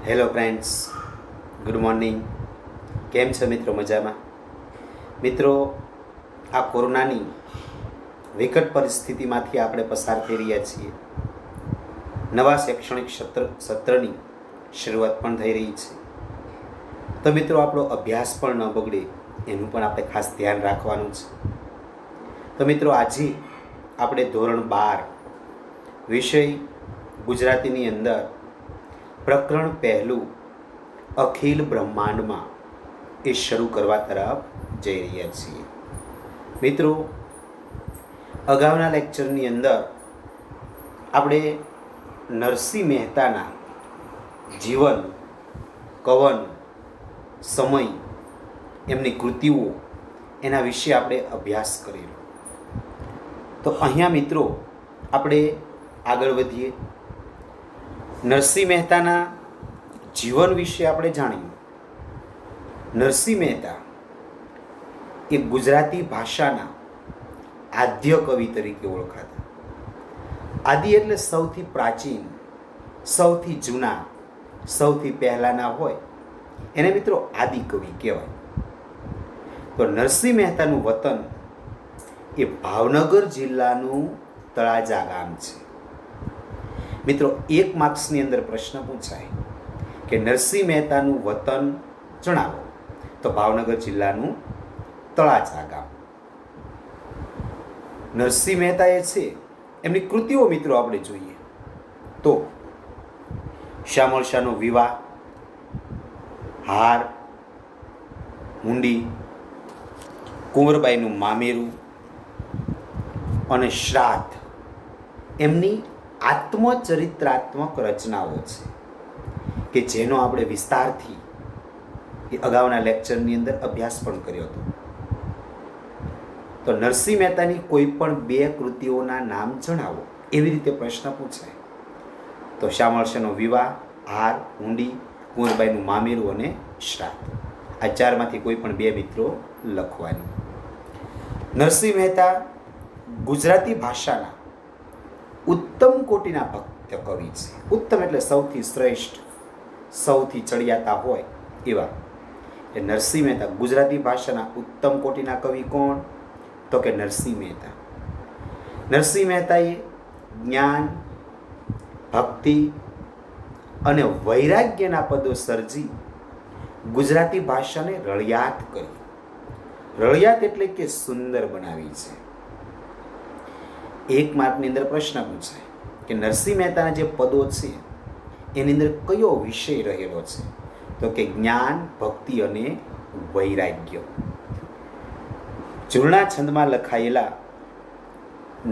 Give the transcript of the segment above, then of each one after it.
Hello friends, good morning. કેમ છો મિત્રો? મજામાં? મિત્રો, આ કોરોનાની વિકટ પરિસ્થિતિમાંથી આપણે પસાર થઈ રહ્યા છીએ. નવા શૈક્ષણિક સત્રની શરૂઆત પણ થઈ રહી છે. તો મિત્રો, આપણો અભ્યાસ પણ ન બગડે એનું પણ આપણે ખાસ ધ્યાન રાખવાનું છે. તો મિત્રો, આજે આપણે ધોરણ 12 વિષય ગુજરાતીની અંદર પ્રકરણ પહેલું અખિલ બ્રહ્માંડમાં એ શરૂ કરવા તરફ જઈ રહ્યા છીએ. મિત્રો, અગાઉના લેક્ચરની અંદર આપણે નરસિંહ મહેતાના જીવન, કવન, સમય, એમની કૃતિઓ એના વિશે આપણે અભ્યાસ કરેલો. તો અહીંયા મિત્રો આપણે આગળ વધીએ. નરસિંહ મહેતાના જીવન વિશે આપણે જાણીએ. નરસિંહ મહેતા એ ગુજરાતી ભાષાના આદ્ય કવિ તરીકે ઓળખાતા. આદિ એટલે સૌથી પ્રાચીન, સૌથી જૂના, સૌથી પહેલાના હોય એને મિત્રો આદિ કવિ કહેવાય. તો નરસિંહ મહેતાનું વતન એ ભાવનગર જિલ્લાનું તળાજા ગામ છે. મિત્રો, 1 માર્ક્સની અંદર પ્રશ્ન પૂછાય કે નરસિંહ મહેતાનું વતન જણાવો, તો ભાવનગર જિલ્લાનું તળાજા ગામ. નરસિંહ મહેતા એ છે એમની કૃતિઓ મિત્રો આપણે જોઈએ તો શ્યામળ શાહનો વિવાહ, હાર, હુંડી, કુંવરબાઈનું મામેરું અને શ્રાદ્ધ એમની આત્મચરિત્રાત્મક રચનાઓ છે કે જેનો આપણે વિસ્તારથી એ અગાઉના લેક્ચરની અંદર અભ્યાસ પણ કર્યો હતો. તો નરસિંહ મહેતાની કોઈ પણ 2 કૃતિઓના નામ જણાવો, એવી રીતે પ્રશ્ન પૂછાય તો શ્યામળ શાહનો વિવાહ, હાર, હુંડી, કુંવરબાઈનું મામેરું અને શ્રાદ્ધ, આ 4માંથી કોઈ પણ 2 મિત્રો લખવાની. નરસિંહ મહેતા ગુજરાતી ભાષાના ઉત્તમ કોટીના ભક્ત કવિ છે. ઉત્તમ એટલે સૌથી શ્રેષ્ઠ, સૌથી ચડિયાતા હોય એવા. એ નરસિંહ મહેતા ગુજરાતી ભાષાના ઉત્તમ કોટીના કવિ કોણ? તો કે નરસિંહ મહેતા. નરસિંહ મહેતાએ જ્ઞાન, ભક્તિ અને વૈરાગ્યના પદો સર્જી ગુજરાતી ભાષાને રળિયાત કરી. રળિયાત એટલે કે સુંદર બનાવી છે. 1 માર્કની અંદર પ્રશ્ન પૂછાય કે નરસિંહ મહેતાના જે પદો છે એની અંદર કયો વિષય રહેલો છે? તો કે જ્ઞાન, ભક્તિ અને વૈરાગ્ય. ચૂર્ણા છંદમાં લખાયેલા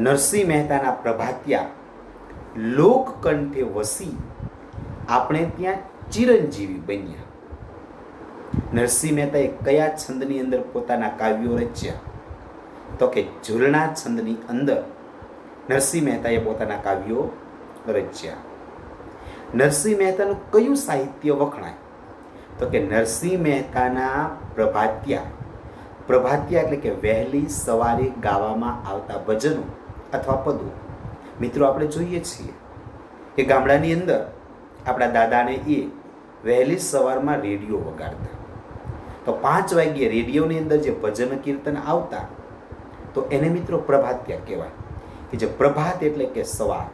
નરસિંહ મહેતાના પ્રભાતિયા લોકકંઠે વસી આપણે ત્યાં ચિરંજીવી બન્યા. નરસિંહ મહેતાએ કયા છંદની અંદર પોતાના કાવ્યો રચ્યા? તો કે ઝૂલણા છંદની અંદર નરસિંહ મહેતાએ પોતાના કાવ્યો રચ્યા. નરસિંહ મહેતાનું કયું સાહિત્ય વખણાય? તો કે નરસિંહ મહેતાના પ્રભાતિયા. પ્રભાતિયા એટલે કે વહેલી સવારે ગાવામાં આવતા ભજનો અથવા પદો. મિત્રો, આપણે જોઈએ છીએ કે ગામડાની અંદર આપણા દાદાને એ વહેલી સવારમાં રેડિયો વગાડતા. તો 5 વાગ્યે રેડિયોની અંદર જે ભજન કીર્તન આવતા તો એને મિત્રો પ્રભાતિયા કહેવાય. કે જે પ્રભાત એટલે કે સવાર,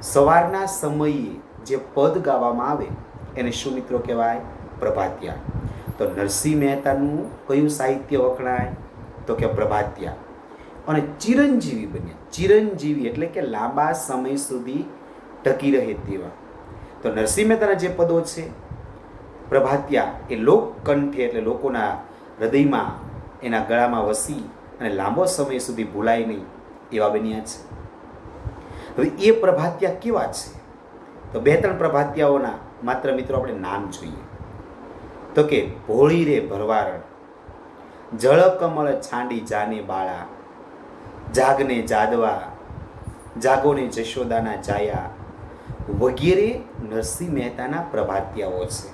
સવારના સમયે જે પદ ગાવામાં આવે એને શું મિત્રો કહેવાય? પ્રભાતિયા. તો નરસિંહ મહેતાનું કયું સાહિત્ય વખણાય? તો કે પ્રભાતિયા. અને ચિરંજીવી બન્યા. ચિરંજીવી એટલે કે લાંબા સમય સુધી ટકી રહે તેવા. તો નરસિંહ મહેતાના જે પદો છે પ્રભાતિયા એ લોકકંઠે એટલે લોકોના હૃદયમાં, એના ગળામાં વસી અને લાંબો સમય સુધી ભૂલાય નહીં એવા બન્યા છે. હવે એ પ્રભાતિયા કેવા છે? તો 2-3 પ્રભાતિયાઓના માત્ર મિત્રો આપણે નામ જોઈએ તો કે ભોળી રે ભરવારણ, જળ કમળ છાંડી જાને બાળા, જાગને જાદવા, જાગોને જશોદાના જાયા વગેરે નરસિંહ મહેતાના પ્રભાતિયાઓ છે.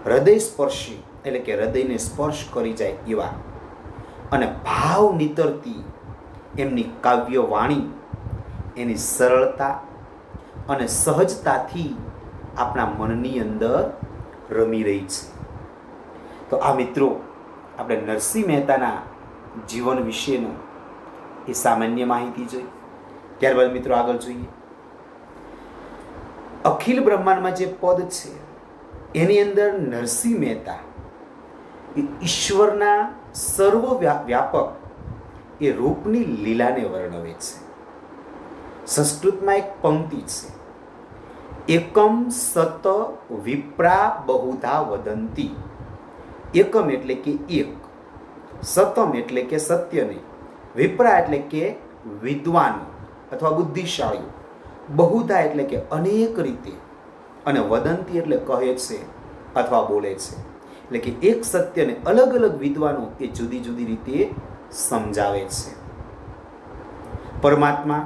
હૃદય સ્પર્શી એટલે કે હૃદયને સ્પર્શ કરી જાય એવા અને ભાવ નીતરતી એમની કાવ્ય વાણી, એની સરળતા અને સહજતાથી આપણા મનની અંદર રમી રહી છે. તો આ મિત્રો આપણે નરસિંહ મહેતાના જીવન વિશેનો એ સામાન્ય માહિતી જોઈ. ત્યારબાદ મિત્રો આગળ જોઈએ. અખિલ બ્રહ્માંડમાં જે પદ છે એની અંદર નરસિંહ મહેતા એ ઈશ્વરના સર્વ વ્યાપક એ રૂપની લીલાને વર્ણવે છે. સંસ્કૃતમાં એક પંક્તિ છે, એકમ સત વિપ્રા બહુધા વદંતી. એકમ એટલે કે એક, સતમ એટલે કે સત્ય નહીં, વિપ્રા એટલે કે વિદ્વાન અથવા બુદ્ધિશાળીઓ, બહુધા એટલે કે અનેક રીતે, અને વદંતી એટલે કહે છે અથવા બોલે છે. એટલે કે એક સત્યને અલગ અલગ વિદ્વાનો એ જુદી જુદી રીતે સમજાવે છે. પરમાત્મા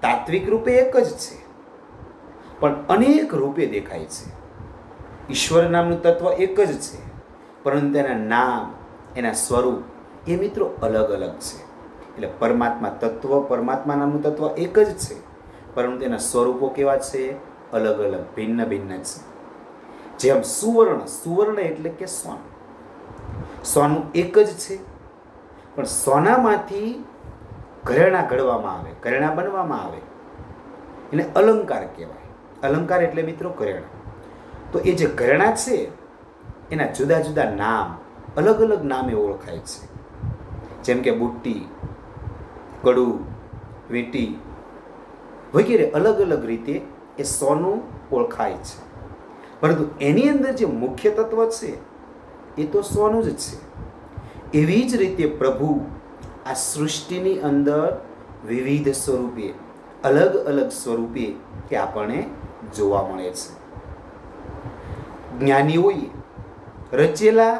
તાત્વિક રૂપે એક જ છે, પણ અનેક રૂપે દેખાય છે. ઈશ્વર નામનું તત્વ એક જ છે, પરંતુ તેના નામ, એના સ્વરૂપ એ મિત્રો અલગ અલગ છે. એટલે પરમાત્મા નામનું તત્વ એક જ છે, પરંતુ તેના સ્વરૂપો કેવા છે? અલગ અલગ, ભિન્ન ભિન્ન છે. જેમ સુવર્ણ એટલે કે સોનું એક જ છે, પણ સોનામાંથી ઘરેણાં ઘડવામાં આવે, ઘરેણાં બનવામાં આવે, એને અલંકાર કહેવાય. અલંકાર એટલે મિત્રો ઘરેણાં. તો એ જે ઘરેણાં છે એના જુદા જુદા નામ, અલગ અલગ નામે ઓળખાય છે. જેમ કે બુટ્ટી, કડું, વીંટી વગેરે અલગ અલગ રીતે એ સોનું ઓળખાય છે. પરંતુ એની અંદર જે મુખ્ય તત્વ છે એ તો સોનું જ છે. એવી જ રીતે પ્રભુ આ સૃષ્ટિની અંદર વિવિધ સ્વરૂપે, અલગ અલગ સ્વરૂપે એ આપણને જોવા મળે છે. જ્ઞાનીઓએ રચેલા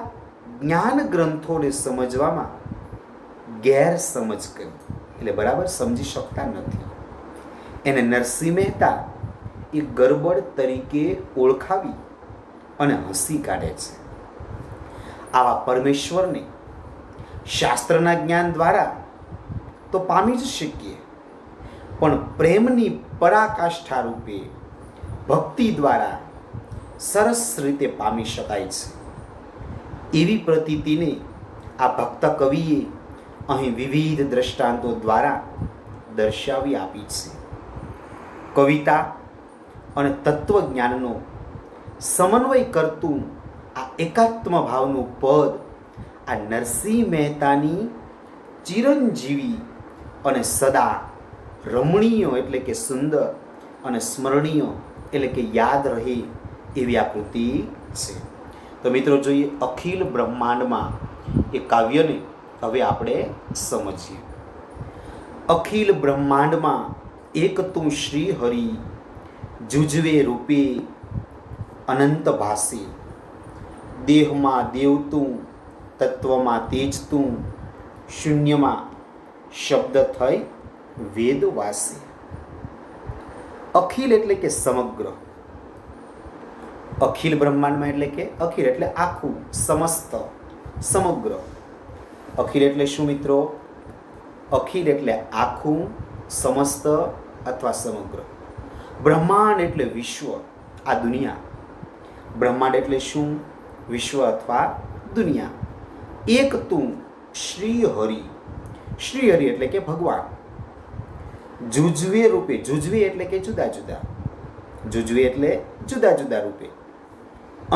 જ્ઞાન ગ્રંથોને સમજવામાં ગેરસમજ કરી, એટલે બરાબર સમજી શકતા નથી. એને નરસિંહ મહેતા એ ગરબડ તરીકે ઓળખાવી અને હસી કાઢે છે. આવા પરમેશ્વરને શાસ્ત્રના જ્ઞાન દ્વારા તો પામી જ શકીએ, પણ પ્રેમની પરાકાષ્ઠા રૂપે ભક્તિ દ્વારા સરસ રીતે પામી શકાય છે. એવી પ્રતીતિને આ ભક્ત કવિએ અહીં વિવિધ દ્રષ્ટાંતો દ્વારા દર્શાવી આપી છે. કવિતા અને તત્વજ્ઞાનનો સમન્વય કરતું આ એકાત્મ ભાવનું પદ આ નરસિંહ મહેતાની ચિરંજીવી અને સદા રમણીય એટલે કે સુંદર અને સ્મરણીય એટલે કે યાદ રહે એવી આ કૃતિ છે. તો મિત્રો જોઈએ અખિલ બ્રહ્માંડમાં એ કાવ્યને હવે આપણે સમજીએ. અખિલ બ્રહ્માંડમાં એક તું શ્રી હરિ, જુજવે રૂપે અનંત ભાસે. દેહમાં દેવ તું, તત્વમાં તેજ તું, શૂન્યમાં શબ્દ થઈ વેદ વાસે. અખિલ એટલે કે સમગ્ર. અખિલ બ્રહ્માંડમાં એટલે કે અખિલ એટલે આખું, સમસ્ત, સમગ્ર. અખિલ એટલે શું મિત્રો? અખિલ એટલે આખું, સમસ્ત અથવા સમગ્ર. બ્રહ્માંડ એટલે વિશ્વ, આ દુનિયા. બ્રહ્માંડ એટલે શું? વિશ્વ અથવા દુનિયા. એક તું શ્રી હરિ. શ્રી હરિ એટલે કે ભગવાન. જુજવે રૂપે, જુજવે એટલે કે જુદા જુદા, જુજવે એટલે જુદા જુદા રૂપે.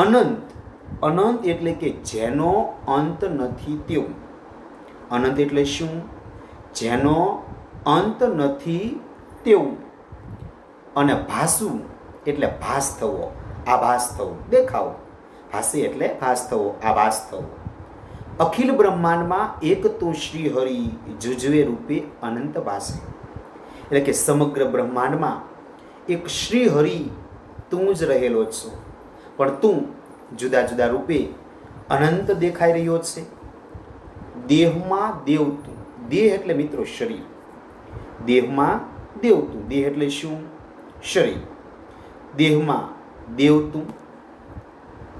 અનંત, અનંત એટલે કે જેનો અંત નથી તેવું. અનંત એટલે શું? જેનો અંત નથી તેવું. અને ભાસુ એટલે ભાસ થવો, આભાસ થવો, દેખાવો. ભાસે એટલે ભાસ થવો, આભાસ થવો. અખિલ બ્રહ્માંડમાં એક તું શ્રી હરિ, જુજવે રૂપે અનંત ભાસે. એટલે કે સમગ્ર બ્રહ્માંડમાં એક શ્રી હરિ તું જ રહેલો છો, પણ તું જુદા જુદા રૂપે અનંત દેખાઈ રહ્યો છે. દેહમાં દેવ તું. દેહ એટલે મિત્રો શરીર. દેહમાં દેવ તું. દેહ એટલે શું? શરીર. દેહમાં દેવ તું.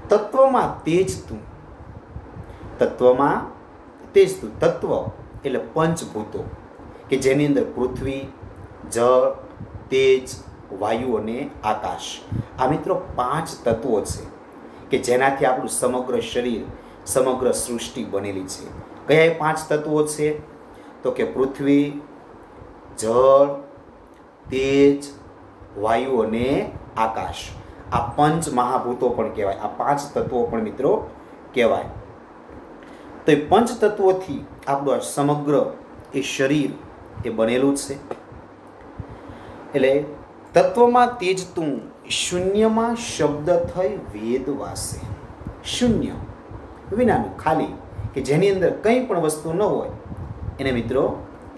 તત્વમાં તેજ તું. તત્વમાં તેજ તું. તત્વ એટલે પંચભૂતો કે જેની અંદર પૃથ્વી, જળ, તેજ, વાયુ અને આકાશ, આ મિત્રો 5 તત્વો છે કે જેનાથી આપણું સમગ્ર શરીર, સમગ્ર સૃષ્ટિ બનેલી છે. કયા એ 5 તત્વો છે? તો કે પૃથ્વી, જળ, તેજ, વાયુ અને આકાશ. આ પંચ મહાભૂતો પણ કહેવાય, આ 5 તત્વો પણ મિત્રો કહેવાય. તો એ પંચ તત્વોથી આપણું આ સમગ્ર એ શરીર એ બનેલું છે. એટલે તત્વમાં તેજતું શૂન્યમાં શબ્દ થઈ વેદ વાસે. શૂન્ય વિનાનું, ખાલી, કે જેની અંદર કંઈ પણ વસ્તુ ન હોય એને મિત્રો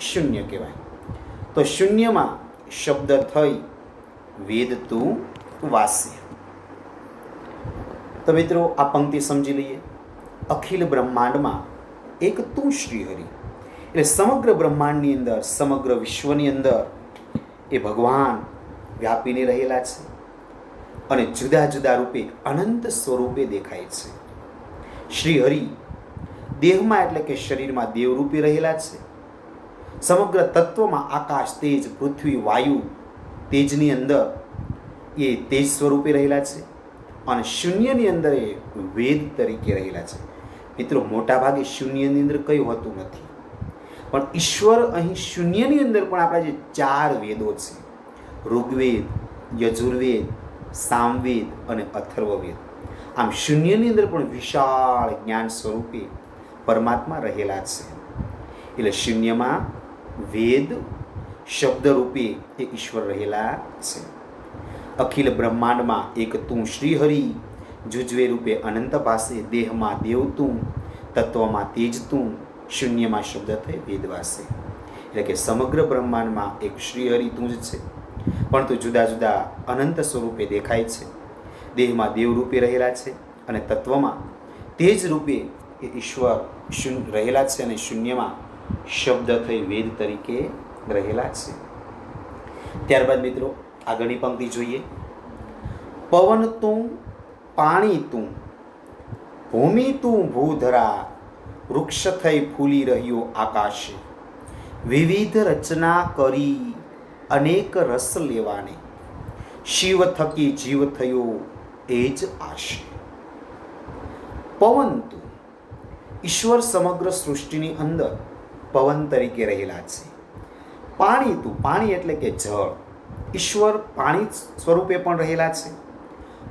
શૂન્ય કહેવાય. તો શૂન્યમાં શબ્દ થઈ વેદ તું વાસે. તો મિત્રો આ પંક્તિ સમજી લઈએ. અખિલ બ્રહ્માંડમાં એક તું શ્રી હરિ, એટલે સમગ્ર બ્રહ્માંડની અંદર, સમગ્ર વિશ્વની અંદર એ ભગવાન વ્યાપીને રહેલા છે અને જુદા જુદા રૂપે અનંત સ્વરૂપે દેખાય છે. શ્રી હરિ દેહમાં એટલે કે શરીરમાં દેવરૂપે રહેલા છે. સમગ્ર તત્વમાં આકાશ, તેજ, પૃથ્વી, વાયુ, તેજની અંદર એ તેજ સ્વરૂપે રહેલા છે અને શૂન્યની અંદર એ વેદ તરીકે રહેલા છે. મિત્રો મોટાભાગે શૂન્યની અંદર કંઈ હોતું નથી, પણ ઈશ્વર અહીં શૂન્યની અંદર પણ આપણા જે 4 વેદો છે, ઋગ્વેદ, યજુર્વેદ, સામવેદ અને અથર્વવેદ, આમ શૂન્યની અંદર પણ વિશાળ જ્ઞાન સ્વરૂપે પરમાત્મા રહેલા છે. એટલે શૂન્યમાં વેદ શબ્દ રૂપે એ ઈશ્વર રહેલા છે. અખિલ બ્રહ્માંડમાં એક તું શ્રી હરિ, જુજવે રૂપે અનંત ભાસે, દેહમાં દેવ તું, તત્વમાં તેજ તું, શૂન્યમાં શબ્દ થઈ વેદવાસે. એટલે કે સમગ્ર બ્રહ્માંડમાં એક શ્રી હરિ તું જ છે, પરંતુ જુદા જુદા અનંત સ્વરૂપે દેખાય છે. દેહમાં દેવ રૂપે રહેલા છે અને તત્વમાં તેજ રૂપે એ ઈશ્વર રહેલા છે અને શૂન્યમાં શબ્દ થઈ વેદ તરીકે રહેલા છે. ત્યારબાદ મિત્રો આગળની પંક્તિ જોઈએ. પવન તું, પાણી તું, ભૂમિ તું ભૂધરા, વૃક્ષ થઈ ફૂલી રહ્યો આકાશે, વિવિધ રચના કરી અનેક રસ લેવાને, શિવ થકી જીવ થયો એ જ આશે. પવન તું, ઈશ્વર સમગ્ર સૃષ્ટિની અંદર પવન તરીકે રહેલા છે. પાણી તું, પાણી એટલે કે જળ, ઈશ્વર પાણી સ્વરૂપે પણ રહેલા છે.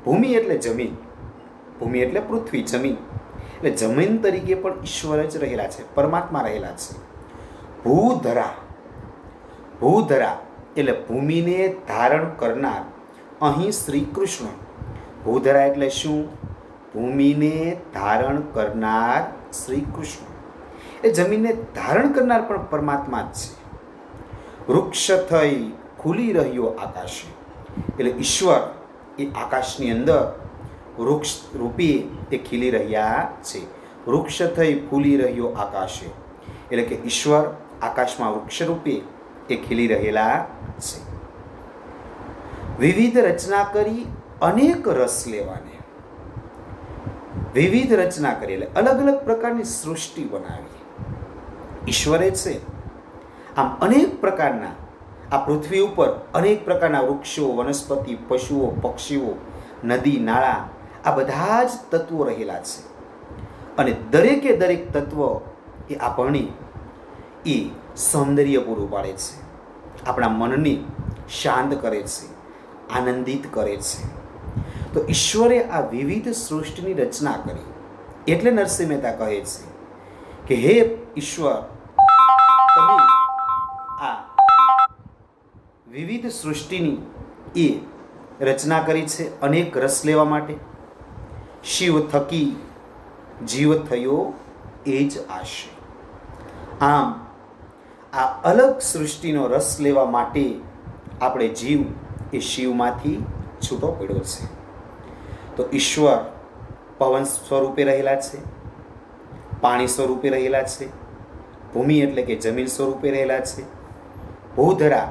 ભૂમિ એટલે જમીન, ભૂમિ એટલે પૃથ્વી, જમીન, એટલે જમીન તરીકે પણ ઈશ્વર જ રહેલા છે, પરમાત્મા રહેલા છે. ભૂધરા, ભૂધરા એટલે ભૂમિને ધારણ કરનાર, અહીં શ્રી કૃષ્ણ. ભૂધરા એટલે શું? ભૂમિને ધારણ કરનાર શ્રી કૃષ્ણ. એ જમીનને ધારણ કરનાર પણ પરમાત્મા જ છે. વૃક્ષ થઈ ખુલી રહ્યો આકાશે, એટલે ઈશ્વર એ આકાશની અંદર વૃક્ષ રૂપે એ ખીલી રહ્યા છે. વૃક્ષ થઈ ફૂલી રહ્યો આકાશે, એટલે કે ઈશ્વર આકાશમાં વૃક્ષ રૂપે એ ખીલી રહેલા છે. વિવિધ રચના કરી અનેક રસ લેવાને, વિવિધ રચના કરી એટલે અલગ અલગ પ્રકારની સૃષ્ટિ બનાવી ઈશ્વરે છે. આમ અનેક પ્રકારના આ પૃથ્વી ઉપર અનેક પ્રકારના વૃક્ષો, વનસ્પતિ, પશુઓ, પક્ષીઓ, નદી, નાળા, આ બધા જ તત્વો રહેલા છે અને દરેકે દરેક તત્વ એ આપણને એ સૌંદર્ય પૂરું પાડે છે, આપણા મનને શાંત કરે છે, આનંદિત કરે છે. તો ઈશ્વરે આ વિવિધ સૃષ્ટિની રચના કરી. એટલે નરસિંહ મહેતા કહે છે કે હે ઈશ્વર, તમે આ વિવિધ સૃષ્ટિની એ રચના કરી છે અનેક રસ લેવા માટે. શિવ થકી જીવ થયો એ જ આશે. આમ આ અલગ સૃષ્ટિનો રસ લેવા માટે આપણે જીવ એ શિવમાંથી છૂટો પડ્યો છે. તો ઈશ્વર પવન સ્વરૂપે રહેલા છે, પાણી સ્વરૂપે રહેલા છે, ભૂમિ એટલે કે જમીન સ્વરૂપે રહેલા છે, ભૂધરા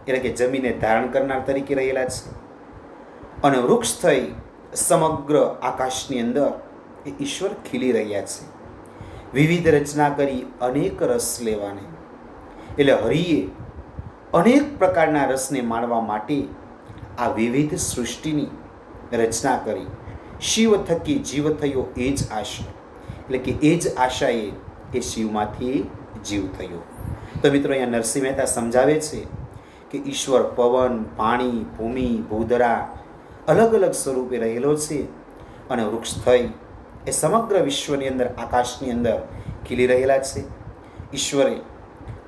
એટલે કે જમીનને ધારણ કરનાર તરીકે રહેલા છે અને વૃક્ષ થઈ સમગ્ર આકાશની અંદર એ ઈશ્વર ખીલી રહ્યા છે. વિવિધ રચના કરી અનેક રસ લેવાને, એટલે હરિએ અનેક પ્રકારના રસને માણવા માટે આ વિવિધ સૃષ્ટિની રચના કરી. શિવ થકી જીવ થયો એ જ આશા, એટલે કે એ જ આશાએ એ શિવમાંથી જીવ થયો. તો મિત્રો અહીંયા નરસિંહ મહેતા સમજાવે છે કે ઈશ્વર પવન, પાણી, ભૂમિ, ભૂધરા અલગ અલગ સ્વરૂપે રહેલો છે અને વૃક્ષ થઈ એ સમગ્ર વિશ્વની અંદર, આકાશની અંદર ખીલી રહેલા છે. ઈશ્વરે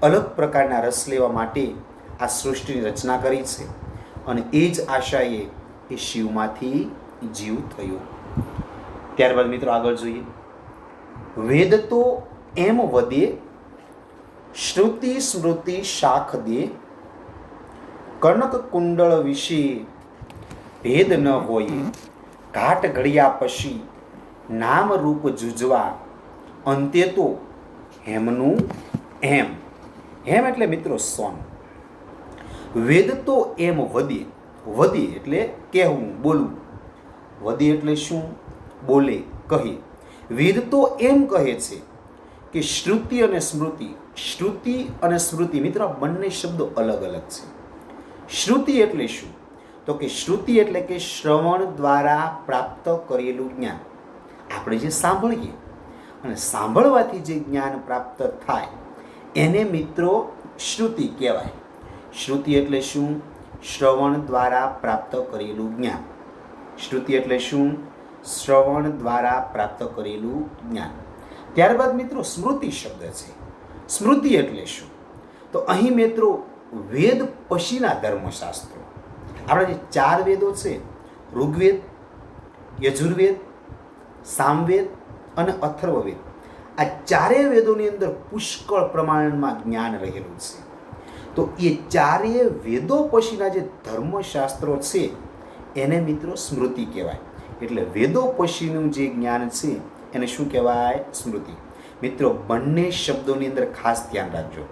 અલગ પ્રકારના રસ લેવા માટે આ સૃષ્ટિની રચના કરી છે અને એ જ આશાએ એ શિવમાંથી જીવ થયો. ત્યારબાદ મિત્રો આગળ જોઈએ. વેદ તો એમ વધે, શ્રુતિ સ્મૃતિ શાખ દે, કનક કુંડળ વિશે ભેદ ન હોય, ઘાટ ઘડિયા પછી નામ રૂપ જુજવા, અંતે તો હેમનું હેમ. હેમ એટલે મિત્રો સોન. વેદ તો એમ વધે, વધે એટલે કહેવું, બોલવું. વધે એટલે શું? બોલે, કહે. વેદ તો એમ કહે છે કે શ્રુતિ અને સ્મૃતિ, શ્રુતિ અને સ્મૃતિ મિત્રો બંને શબ્દો અલગ અલગ છે. શ્રુતિ એટલે શું? તો કે શ્રુતિ એટલે કે શ્રવણ દ્વારા પ્રાપ્ત કરેલું જ્ઞાન. આપણે જે સાંભળીએ અને સાંભળવાથી જે જ્ઞાન પ્રાપ્ત થાય એને મિત્રો શ્રુતિ કહેવાય. શ્રુતિ એટલે શું? શ્રવણ દ્વારા પ્રાપ્ત કરેલું જ્ઞાન. શ્રુતિ એટલે શું? શ્રવણ દ્વારા પ્રાપ્ત કરેલું જ્ઞાન. ત્યારબાદ મિત્રો સ્મૃતિ શબ્દ છે. સ્મૃતિ એટલે શું? તો અહીં મિત્રો વેદ પછીના ધર્મશાસ્ત્રો, આપણા જે 4 વેદો છે, ઋગ્વેદ, યજુર્વેદ, સામવેદ અને અથર્વવેદ, આ 4 વેદોની અંદર પુષ્કળ પ્રમાણમાં જ્ઞાન રહેલું છે. તો એ 4 વેદો પછીના જે ધર્મશાસ્ત્રો છે એને મિત્રો સ્મૃતિ કહેવાય. એટલે વેદો પછીનું જે જ્ઞાન છે એને શું કહેવાય? સ્મૃતિ. મિત્રો બંને શબ્દોની અંદર ખાસ ધ્યાન રાખજો,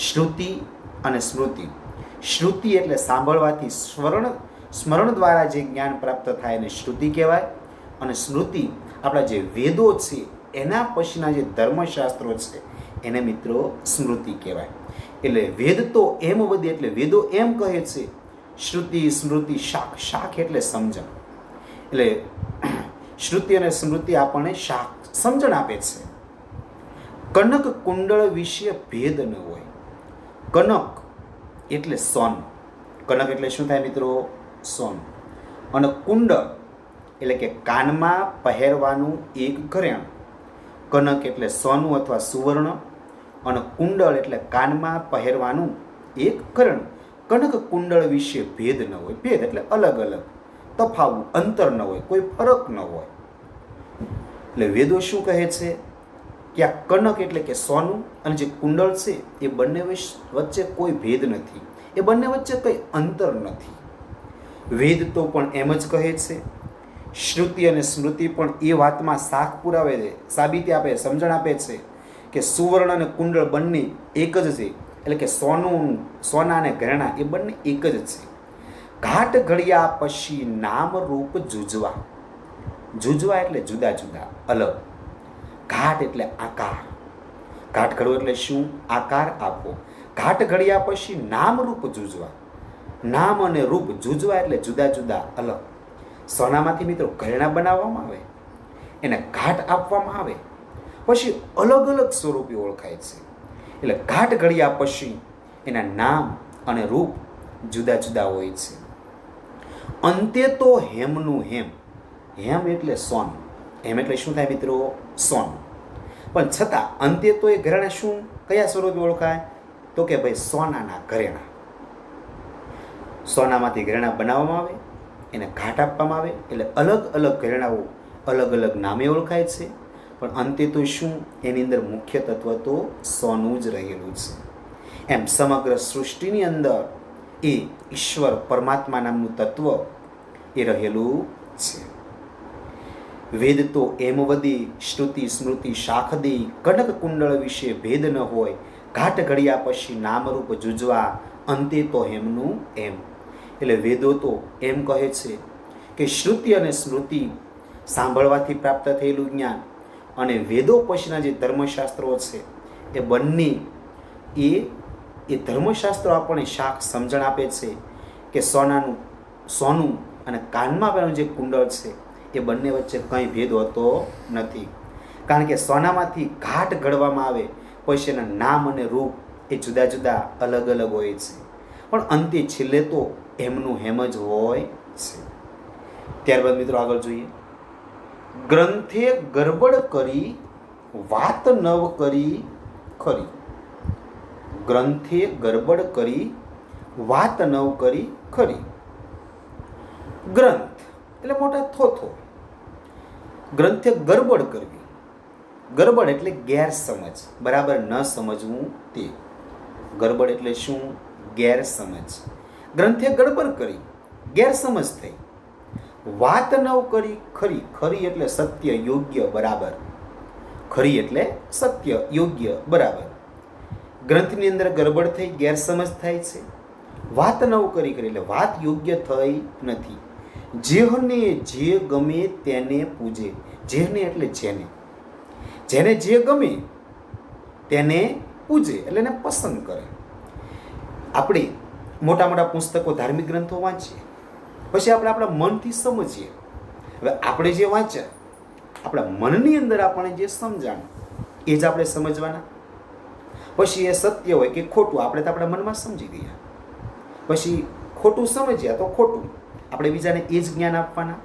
શ્રુતિ અને સ્મૃતિ. શ્રુતિ એટલે સાંભળવાથી સ્મરણ દ્વારા જે જ્ઞાન પ્રાપ્ત થાય એને શ્રુતિ કહેવાય, અને સ્મૃતિ આપણા જે વેદો છે એના પછીના જે ધર્મશાસ્ત્રો છે એને મિત્રો સ્મૃતિ કહેવાય. એટલે વેદ તો એમ વધે એટલે વેદો એમ કહે છે, શ્રુતિ સ્મૃતિ શાખ. શાખ એટલે સમજણ. એટલે શ્રુતિ અને સ્મૃતિ આપણને શાખ, સમજણ આપે છે. કનક કુંડળ વિશે ભેદ ન હોય. કનક એટલે સોન. કનક એટલે શું થાય મિત્રો? સોન. અને કુંડળ એટલે કે કાનમાં પહેરવાનું એક ઘરેણું. કનક એટલે સોનું અથવા સુવર્ણ, અને કુંડળ એટલે કાનમાં પહેરવાનું એક ઘરેણું. કનક કુંડળ વિશે ભેદ ન હોય. ભેદ એટલે અલગ અલગ, તફાવત, અંતર ન હોય, કોઈ ફરક ન હોય. એટલે વેદો શું કહે છે કે આ કનક એટલે કે સોનું અને જે કુંડળ છે એ બંને વચ્ચે કોઈ ભેદ નથી, એ બંને વચ્ચે કંઈ અંતર નથી. વેદ તો પણ એમ જ કહે છે. શ્રુતિ અને સ્મૃતિ પણ એ વાતમાં સાખ પુરાવે છે, સાબિતી આપે, સમજણ આપે છે કે સુવર્ણ અને કુંડળ બંને એક જ છે. એટલે કે સોના અને ઘરેણા એ બંને એક જ છે. ઘાટ ઘડિયા પછી નામ રૂપ જુજવા. જુજવા એટલે જુદા જુદા, અલગ. ઘાટ એટલે આકાર. ઘાટ ઘડવો એટલે શું? આકાર આપવો. ઘાટ ઘડિયા પછી નામ રૂપ જુજવા. નામ અને રૂપ જુજવા એટલે જુદા જુદા, અલગ. સોનામાંથી મિત્રો ઘરેણા બનાવવામાં આવે, એને ઘાટ આપવામાં આવે, પછી અલગ અલગ સ્વરૂપે ઓળખાય છે. એટલે ઘાટ ઘડિયા પછી એના નામ અને રૂપ જુદા જુદા હોય છે. અંતે તો હેમનું હેમ. હેમ એટલે સોન. હેમ એટલે શું થાય મિત્રો? સોન. પણ છતાં અંતે તો એ ઘરેણા શું, કયા સ્વરૂપે ઓળખાય? તો કે ભાઈ સોનાના ઘરેણા. સોનામાંથી ઘરેણા બનાવવામાં આવે, એને ઘાટ આપવામાં આવે, એટલે અલગ અલગ ઘરેણાઓ અલગ અલગ નામે ઓળખાય છે. પણ અંતે તો શું? એની અંદર મુખ્ય તત્વ તો સોનું જ રહેલું છે. એમ સમગ્ર સૃષ્ટિની અંદર એ ઈશ્વર પરમાત્મા નામનું તત્વ એ રહેલું છે. વેદ તો એમ વદી, શ્રુતિ સ્મૃતિ શાખ દે, કનક કુંડળ વિશે ભેદ ન હોય, ઘાટ ઘડિયા પછી નામરૂપ જુજવા, અંતે તો હેમનું એમ. એટલે વેદો તો એમ કહે છે કે શ્રુતિ અને સ્મૃતિ સાંભળવાથી પ્રાપ્ત થયેલું જ્ઞાન અને વેદો પછીના જે ધર્મશાસ્ત્રો છે એ બંને એ ધર્મશાસ્ત્રો આપણને શાખ સમજણ આપે છે કે સોનું અને કાનમાં પહેરવાનું જે કુંડળ છે એ બંને વચ્ચે કંઈ ભેદ હોતો નથી. કારણ કે સોનામાંથી ઘાટ ઘડવામાં આવે પછી એના નામ અને રૂપ એ જુદા જુદા અલગ અલગ હોય છે, પણ અંતે છેલ્લે તો એમનું હેમ જ હોય છે. ત્યારબાદ મિત્રો આગળ જોઈએ. ગ્રંથે ગરબડ કરી વાત નવ કરી ખરી. ગ્રંથે ગરબડ કરી વાત નવ કરી ખરી. ગ્રંથ એટલે મોટા થોથો. ગ્રંથે ગરબડ કરવી. ગરબડ એટલે ગેરસમજ, બરાબર ન સમજવું તે. ગરબડ એટલે શું? ગેરસમજ. ગ્રંથે ગડબડ કરી, ગેરસમજ થઈ. વાત નવ કરી ખરી. ખરી એટલે સત્ય, યોગ્ય, બરાબર. ખરી એટલે સત્ય, યોગ્ય, બરાબર. ગ્રંથની અંદર ગરબડ થઈ, ગેરસમજ થાય છે. વાત નવ કરી ખરી એટલે વાત યોગ્ય થઈ નથી. જેહને જે ગમે તેને પૂજે. જેહને એટલે જેને. જેને જે ગમે તેને પૂજે એટલે એને પસંદ કરે. આપણે મોટા મોટા પુસ્તકો, ધાર્મિક ગ્રંથો વાંચીએ, પછી આપણે આપણા મનથી સમજીએ. હવે આપણે જે વાંચ્યા, આપણા મનની અંદર આપણે જે સમજાણ એ જ આપણે સમજવાના. પછી એ સત્ય હોય કે ખોટું આપણે તો આપણા મનમાં સમજી ગયા. પછી ખોટું સમજ્યા તો ખોટું, આપણે બીજાને એ જ જ્ઞાન આપવાના.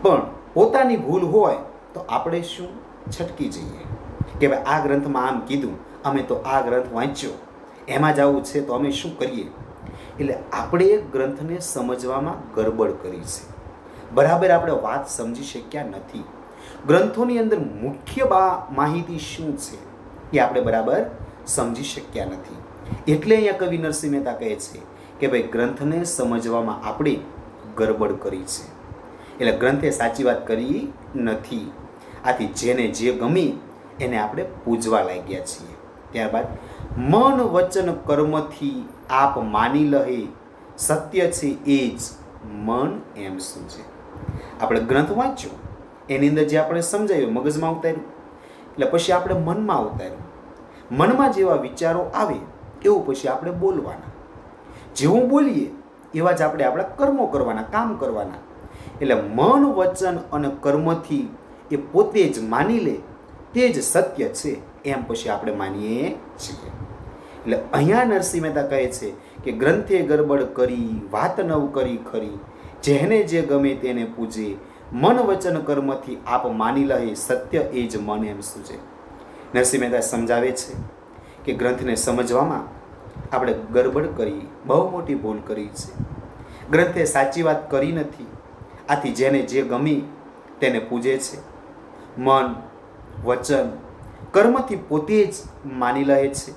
પણ પોતાની ભૂલ હોય તો આપણે શું છટકી જઈએ કે ભાઈ આ ગ્રંથમાં આમ કીધું, અમે તો આ ગ્રંથ વાંચ્યો, એમાં જ આવું છે તો અમે શું કરીએ. એટલે આપણે એ ગ્રંથને સમજવામાં ગરબડ કરી છે. બરાબર આપણે વાત સમજી શક્યા નથી. ગ્રંથોની અંદર મુખ્ય માહિતી શું છે એ આપણે બરાબર સમજી શક્યા નથી. એટલે અહીંયા કવિ નરસિંહ મહેતા કહે છે કે ભાઈ ગ્રંથને સમજવામાં આપણે ગરબડ કરી છે. એટલે ગ્રંથે સાચી વાત કરી નથી. આથી જેને જે ગમી એને આપણે પૂજવા લાગ્યા છીએ. ત્યારબાદ મન વચન કર્મથી આપ માની લહે સત્ય છે એ જ મન એમ શું છે. આપણે ગ્રંથ વાંચ્યો, એની અંદર જે આપણે સમજાયું મગજમાં ઉતાર્યું, એટલે પછી આપણે મનમાં ઉતાર્યું. મનમાં જેવા વિચારો આવે એવું પછી આપણે બોલવાના. જેવું બોલીએ એવા જ આપણે આપણા કર્મો કરવાના, કામ કરવાના. એટલે મન વચન અને કર્મથી એ પોતે જ માની લે તે જ સત્ય છે એમ પછી આપણે માનીએ છીએ. એટલે અહીંયા નરસિંહ મહેતા કહે છે કે ગ્રંથે ગરબડ કરી વાત નવ કરી ખરી. જેને જે ગમે તેને પૂજે. મન વચન કર્મથી આપ માની લહે સત્ય એ જ મન એમ શું છે. નરસિંહ મહેતા સમજાવે છે કે ગ્રંથને સમજવામાં આપણે ગરબડ કરી, બહુ મોટી ભૂલ કરી છે. ગ્રંથે સાચી વાત કરી નથી. આથી જેને જે ગમી તેને પૂજે છે. મન વચન કર્મથી પોતે જ માની લે છે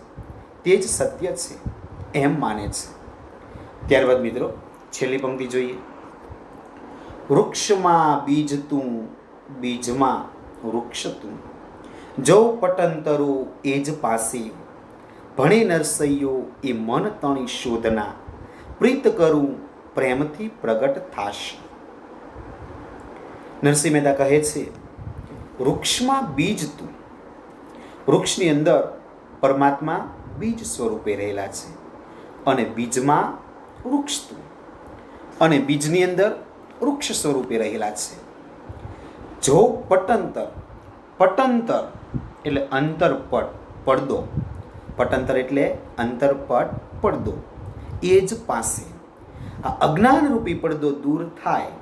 તે જ સત્ય છે એમ માને છે. ત્યારબાદ મિત્રો છેલ્લી પંક્તિ જોઈએ. વૃક્ષમાં બીજ તું, બીજમાં વૃક્ષ તું. જો પટંતરો એ જ પાસે. ભણે નરસૈયો એ મન તણી શોધના. પ્રીત કરું પ્રેમથી પ્રગટ થાશે. નરસિંહ મહેતા કહે છે વૃક્ષમાં બીજ તું. વૃક્ષની અંદર પરમાત્મા બીજ સ્વરૂપે રહેલા છે અને બીજમાં વૃક્ષ તું, અને બીજની અંદર વૃક્ષ સ્વરૂપે રહેલા છે. જો પટંતર, પટંતર એટલે અંતરપટ, પડદો. પટંતર એટલે અંતરપટ, પડદો. એ જ પાસે. આ અજ્ઞાન રૂપી પડદો દૂર થાય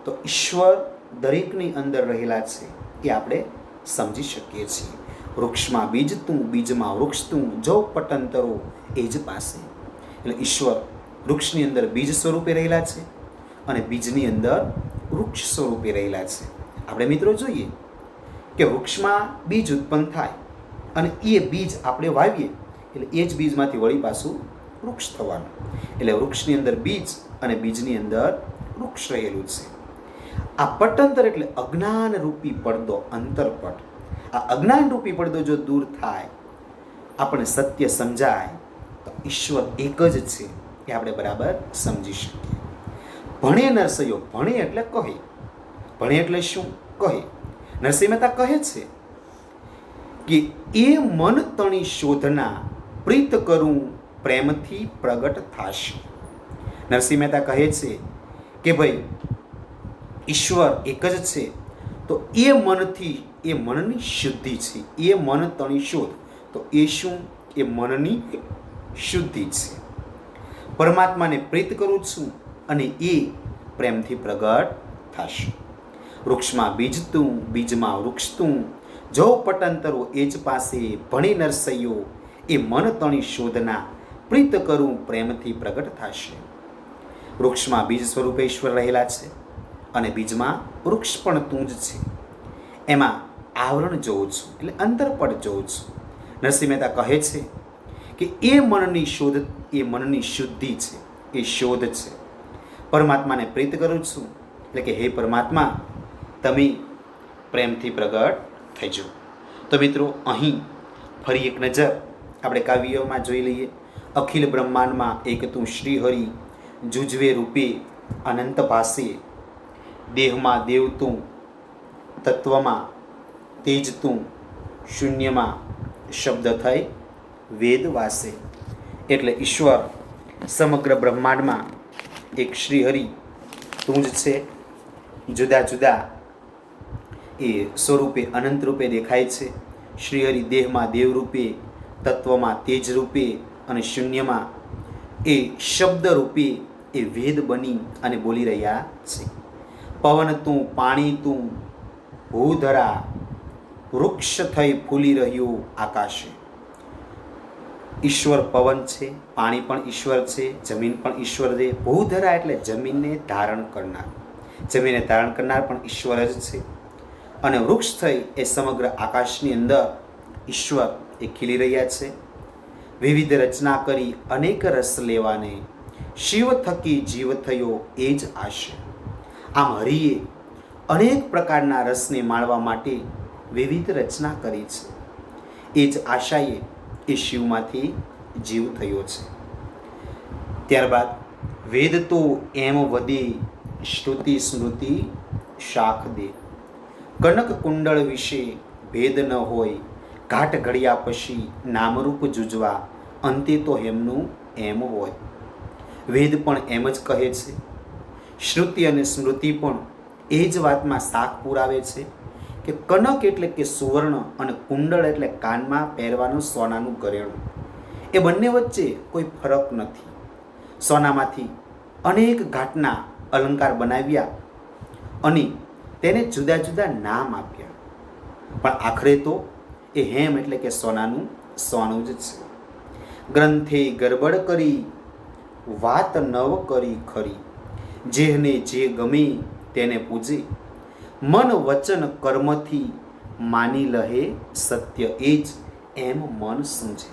તો ઈશ્વર દરેકની અંદર રહેલા છે એ આપણે સમજી શકીએ છીએ. વૃક્ષમાં બીજ તું, બીજમાં વૃક્ષ તું. જો પટંતરો એ જ પાસે. એટલે ઈશ્વર વૃક્ષની અંદર બીજ સ્વરૂપે રહેલા છે અને બીજની અંદર વૃક્ષ સ્વરૂપે રહેલા છે. આપણે મિત્રો જોઈએ કે વૃક્ષમાં બીજ ઉત્પન્ન થાય અને એ બીજ આપણે વાવીએ એટલે એ જ બીજમાંથી વળી પાછું વૃક્ષ થવાનું. એટલે વૃક્ષની અંદર બીજ અને બીજની અંદર વૃક્ષ રહેલું છે. આ પટંતર એટલે અજ્ઞાન રૂપી પડદો, અંતરપટ. આ અજ્ઞાન રૂપી પડદો જો દૂર થાય, આપણે સત્ય સમજાય તો ઈશ્વર એક જ છે એ આપણે બરાબર સમજી શકીએ. ભણે નરસૈયો, ભણે એટલે કહે. ભણે એટલે શું? કહે. નરસિંહ મહેતા કહે છે કે એ મન તણી શોધના પ્રીત કરું પ્રેમથી પ્રગટ થાશે. નરસિંહ મહેતા કહે છે કે ભાઈ ઈશ્વર એક જ છે, તો એ મનથી, એ મનની શુદ્ધિ છે, એ મન તણી શોધ. તો એ શું? એ મનની શુદ્ધિ છે. પરમાત્માને પ્રીત કરું છું અને એ પ્રેમથી પ્રગટ થશે. વૃક્ષમાં બીજ તું, બીજમાં વૃક્ષ તું, જો પટંતરો એ જ પાસે, ભણી નરસૈયો એ મન તણી શોધના, પ્રીત કરું પ્રેમથી પ્રગટ થશે. વૃક્ષમાં બીજ સ્વરૂપે ઈશ્વર રહેલા છે અને બીજમાં વૃક્ષ પણ તું જ છે. એમાં આવરણ જોઉં છું, એટલે અંતરપટ જોઉં છું. નરસિંહ મહેતા કહે છે કે એ મનની શોધ, એ મનની શુદ્ધિ છે, એ શોધ છે. પરમાત્માને પ્રીત કરું છું, એટલે કે હે પરમાત્મા, તમે પ્રેમથી પ્રગટ થઈજો. તો મિત્રો, અહીં ફરી એક નજર આપણે કાવ્યોમાં જોઈ લઈએ. અખિલ બ્રહ્માંડમાં એક તું શ્રીહરિ, જુજવે રૂપે અનંત ભાસે, દેહમાં દેવ તું, તત્વમાં તેજ તું, શૂન્યમાં શબ્દ થઈ વેદ વાસે. એટલે ઈશ્વર સમગ્ર બ્રહ્માંડમાં એક શ્રીહરિ તું જ છે. જુદા જુદા એ સ્વરૂપે અનંત રૂપે દેખાય છે. શ્રીહરિ દેહમાં દેવ રૂપે, તત્વમાં તેજ રૂપે અને શૂન્યમાં એ શબ્દ રૂપે એ વેદ બની અને બોલી રહ્યા છે. પવન તું, પાણી તું, ભૂધરા, વૃક્ષ થઈ ફૂલી રહ્યો આકાશે. ઈશ્વર પવન છે, પાણી પણ ઈશ્વર છે, જમીન પણ ઈશ્વર છે. ભૂધરા એટલે જમીનને ધારણ કરનાર, જમીનને ધારણ કરનાર પણ ઈશ્વર જ છે. અને વૃક્ષ થઈ એ સમગ્ર આકાશની અંદર ઈશ્વર એ ખીલી રહ્યા છે. વિવિધ રચના કરી અનેક રસ લેવાને, શિવ થકી જીવ થયો એ જ આશે. આમ હરિએ અનેક પ્રકારના રસને માણવા માટે વિવિધ રચના કરી છે. એ જ આશાએ એ શિવમાંથી જીવ થયો છે. ત્યારબાદ વેદ તો એમ વધે, શ્રુતિ સ્મૃતિ શાખ દે. કનક કુંડળ વિશે ભેદ ન હોય, ઘાટ ઘડિયા પછી નામરૂપ જુજવા, અંતે તો એમનું એમ હોય. વેદ પણ એમ જ કહે છે, શ્રુતિ અને સ્મૃતિ પણ એ જ વાતમાં સાખ પુરાવે છે કે કનક એટલે કે સુવર્ણ અને કુંડળ એટલે કાનમાં પહેરવાનું સોનાનું ઘરેણું, એ બંને વચ્ચે કોઈ ફરક નથી. સોનામાંથી અનેક ઘાટના અલંકાર બનાવ્યા અને તેને જુદા જુદા નામ આપ્યા, પણ આખરે તો એ હેમ એટલે કે સોનાનું સોનું જ છે. ગ્રંથે ગરબડ કરી, વાત નવ કરી ખરી, જેને જે ગમે તેને પૂજે, મન વચન કર્મથી માની લહે સત્ય એ જ એમ મન સમજે.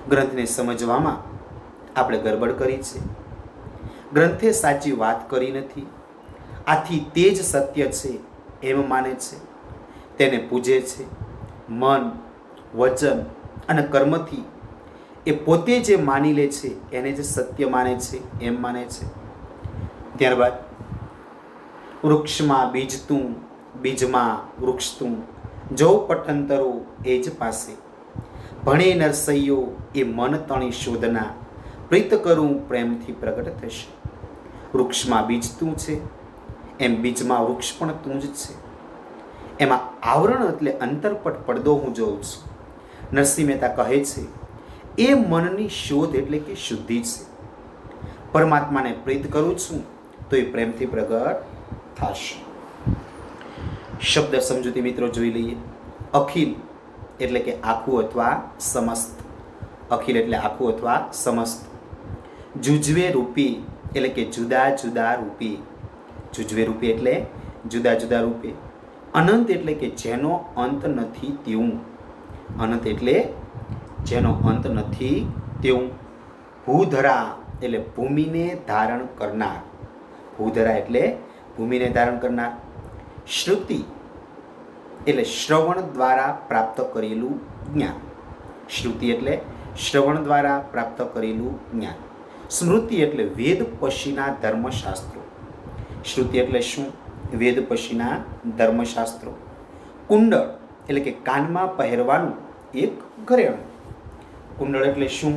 ગ્રંથને સમજવામાં આપણે ગરબડ કરી છે. ગ્રંથે સાચી વાત કરી નથી, આથી તે જ સત્ય છે એમ માને છે, તેને પૂજે છે. મન, વચન અને કર્મથી એ પોતે જે માની લે છે એને જ સત્ય માને છે એમ માને છે. ત્યારબાદ વૃક્ષમાં બીજ તું, બીજમાં વૃક્ષ તું, જો પટંતરો એ જ પાસે, ભણે નરસૈયો એ મન તણી શોધના, પ્રીત કરું પ્રેમથી પ્રગટ થશે. વૃક્ષમાં બીજ તું છે, એમ બીજમાં વૃક્ષ પણ તું જ છે. એમાં આવરણ એટલે અંતરપટ પડદો હું જોઉં છું. નરસિંહ મહેતા કહે છે એ મનની શોધ એટલે કે શુદ્ધિ છે. પરમાત્માને પ્રીત કરું છું તો એ પ્રેમથી પ્રગટ થશે. શબ્દ સમજૂતી મિત્રો જોઈ લઈએ. અખિલ એટલે કે આખું અથવા સમસ્ત. અખિલ એટલે આખું અથવા સમસ્ત. જુજવે રૂપી એટલે કે જુદા જુદા રૂપી. જુજવે રૂપી એટલે જુદા જુદા રૂપે. અનંત એટલે કે જેનો અંત નથી તેવું. અનંત એટલે જેનો અંત નથી તેવું. ભૂધરા એટલે ભૂમિને ધારણ કરનાર. ભૂધરા એટલે ભૂમિને ધારણ કરનાર. શ્રુતિ એટલે શ્રવણ દ્વારા પ્રાપ્ત કરેલું જ્ઞાન. શ્રુતિ એટલે શ્રવણ દ્વારા પ્રાપ્ત કરેલું જ્ઞાન. સ્મૃતિ એટલે વેદ પછીના ધર્મશાસ્ત્રો. શ્રુતિ એટલે શું? વેદ પછીના ધર્મશાસ્ત્રો. કુંડળ એટલે કે કાનમાં પહેરવાનું એક ઘરેણું. કુંડળ એટલે શું?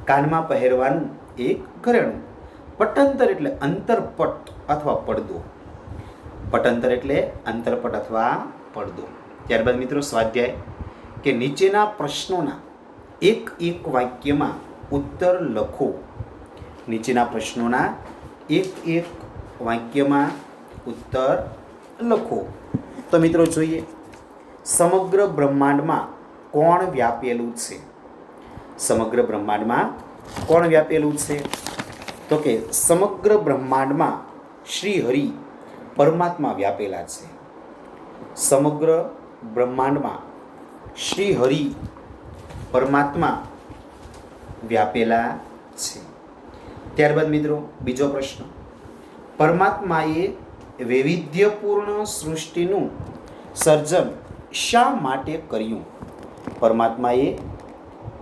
કાનમાં પહેરવાનું એક ઘરેણું. પટાંતર એટલે અંતરપટ અથવા પડદો. પટાંતર એટલે અંતરપટ અથવા પડદો. ત્યારબાદ મિત્રો સ્વાધ્યાય કે નીચેના પ્રશ્નોના એક એક વાક્યમાં ઉત્તર લખો. નીચેના પ્રશ્નોના એક એક વાક્યમાં ઉત્તર લખો. તો મિત્રો જોઈએ, સમગ્ર બ્રહ્માંડમાં કોણ વ્યાપેલું છે? સમગ્ર બ્રહ્માંડમાં કોણ વ્યાપેલું છે? તો કે સમગ્ર બ્રહ્માંડમાં શ્રી હરિ પરમાત્મા વ્યાપેલા છે. સમગ્ર બ્રહ્માંડમાં શ્રી હરિ પરમાત્મા વ્યાપેલા છે. ત્યારબાદ મિત્રો બીજો પ્રશ્ન, પરમાત્માએ વૈવિધ્યપૂર્ણ સૃષ્ટિનું સર્જન શા માટે કર્યું? પરમાત્માએ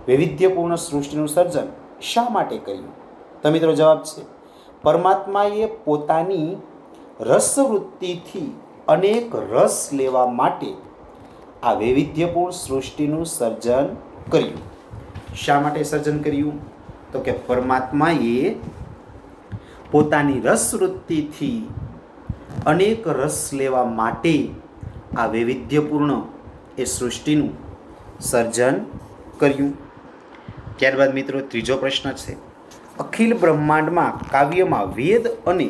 વૈવિધ્યપૂર્ણ સૃષ્ટિનું સર્જન શા માટે કર્યું? તો મિત્રો જવાબ છે, પરમાત્માએ પોતાની રસવૃત્તિથી અનેક રસ લેવા માટે આ વૈવિધ્યપૂર્ણ સૃષ્ટિનું સર્જન કર્યું. શા માટે સર્જન કર્યું? તો કે પરમાત્માએ પોતાની રસવૃત્તિથી અનેક રસ લેવા માટે આ વૈવિધ્યપૂર્ણ એ સૃષ્ટિનું સર્જન કર્યું. ત્યારબાદ મિત્રો ત્રીજો પ્રશ્ન છે, અખિલ બ્રહ્માંડમાં કાવ્યમાં વેદ અને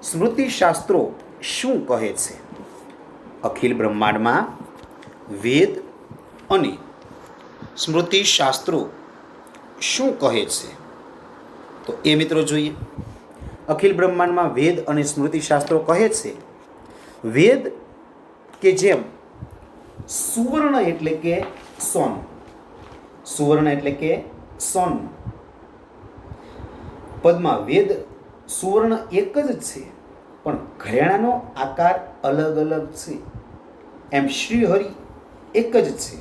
સ્મૃતિશાસ્ત્રો શું કહે છે? અખિલ બ્રહ્માંડમાં વેદ અને સ્મૃતિશાસ્ત્રો શું કહે છે? તો એ મિત્રો જોઈએ, અખિલ બ્રહ્માંડમાં વેદ અને સ્મૃતિશાસ્ત્રો કહે છે, વેદ કે જેમ સુવર્ણ એટલે કે સોનું, સુવર્ણ એટલે કે સોનું, પદમાં વેદ સુવર્ણ એક જ છે પણ ઘરેણાનો આકાર અલગ અલગ છે, એમ શ્રી હરિ એક જ છે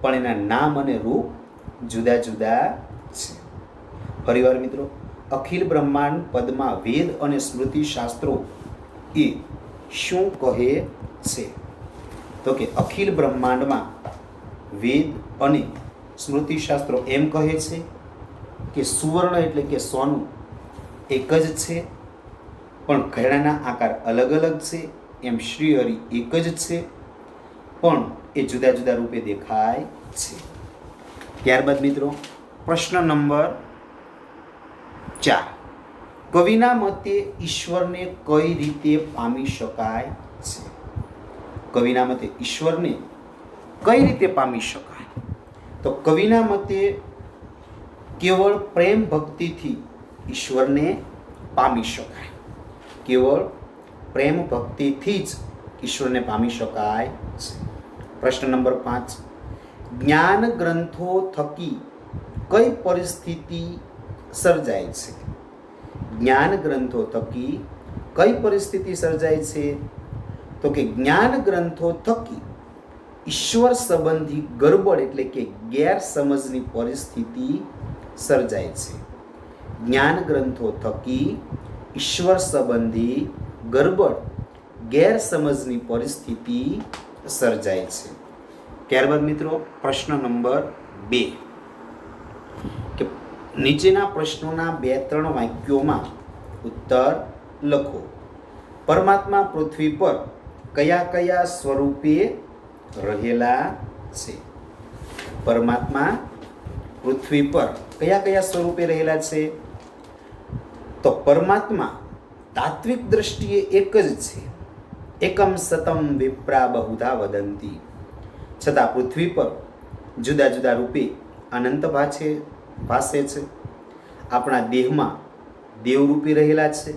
પણ એના નામ અને રૂપ જુદા જુદા છે. ફરીવાર મિત્રો, અખિલ બ્રહ્માંડ પદમાં વેદ અને સ્મૃતિ શાસ્ત્રો એ શું કહે છે? તો કે અખિલ બ્રહ્માંડમાં વેદ અને સ્મૃતિ શાસ્ત્રો એમ કહે છે કે સુવર્ણ એટલે કે સોનું એક જ છે પણ ઘરેણાના આકાર અલગ અલગ છે, એમ શ્રી હરિ એક જ છે પણ એ જુદા જુદા રૂપે દેખાય છે. ત્યારબાદ મિત્રો પ્રશ્ન નંબર 4, કવિના મતે ઈશ્વરને કઈ રીતે પામી શકાય છે? કવિના મતે ઈશ્વરને કઈ રીતે પામી શકાય? તો કવિના મતે કેવળ પ્રેમ ભક્તિથી ઈશ્વરને પામી શકાય. કેવળ પ્રેમ ભક્તિથી જ ઈશ્વરને પામી શકાય છે. પ્રશ્ન નંબર 5, જ્ઞાન ગ્રંથો થકી કઈ પરિસ્થિતિ સર્જાય છે? જ્ઞાન ગ્રંથો થકી કઈ પરિસ્થિતિ સર્જાય છે? તો કે જ્ઞાન ગ્રંથો થકી ઈશ્વર સંબંધી ગરબડ એટલે કે ગેરસમજની પરિસ્થિતિ સર્જાય છે. જ્ઞાન ગ્રંથો થકી ઈશ્વર સંબંધી ગરબડ ગેરસમજની પરિસ્થિતિ સર્જાય છે. ત્યારબાદ મિત્રો પ્રશ્ન નંબર 2, કે નીચેના પ્રશ્નોના 2-3 વાક્યોમાં ઉત્તર લખો. પરમાત્મા પૃથ્વી પર કયા કયા સ્વરૂપે રહેલા છે? પરમાત્મા પૃથ્વી પર કયા કયા સ્વરૂપે રહેલા છે? તો પરમાત્મા તાત્વિક દ્રષ્ટિએ એક જ છે. એકમ સતમ વિપ્રા બહુધા વદંતી. છતાં પૃથ્વી પર જુદા જુદા રૂપે અનંત ભાસે છે. આપણા દેહમાં દેવ રૂપે રહેલા છે,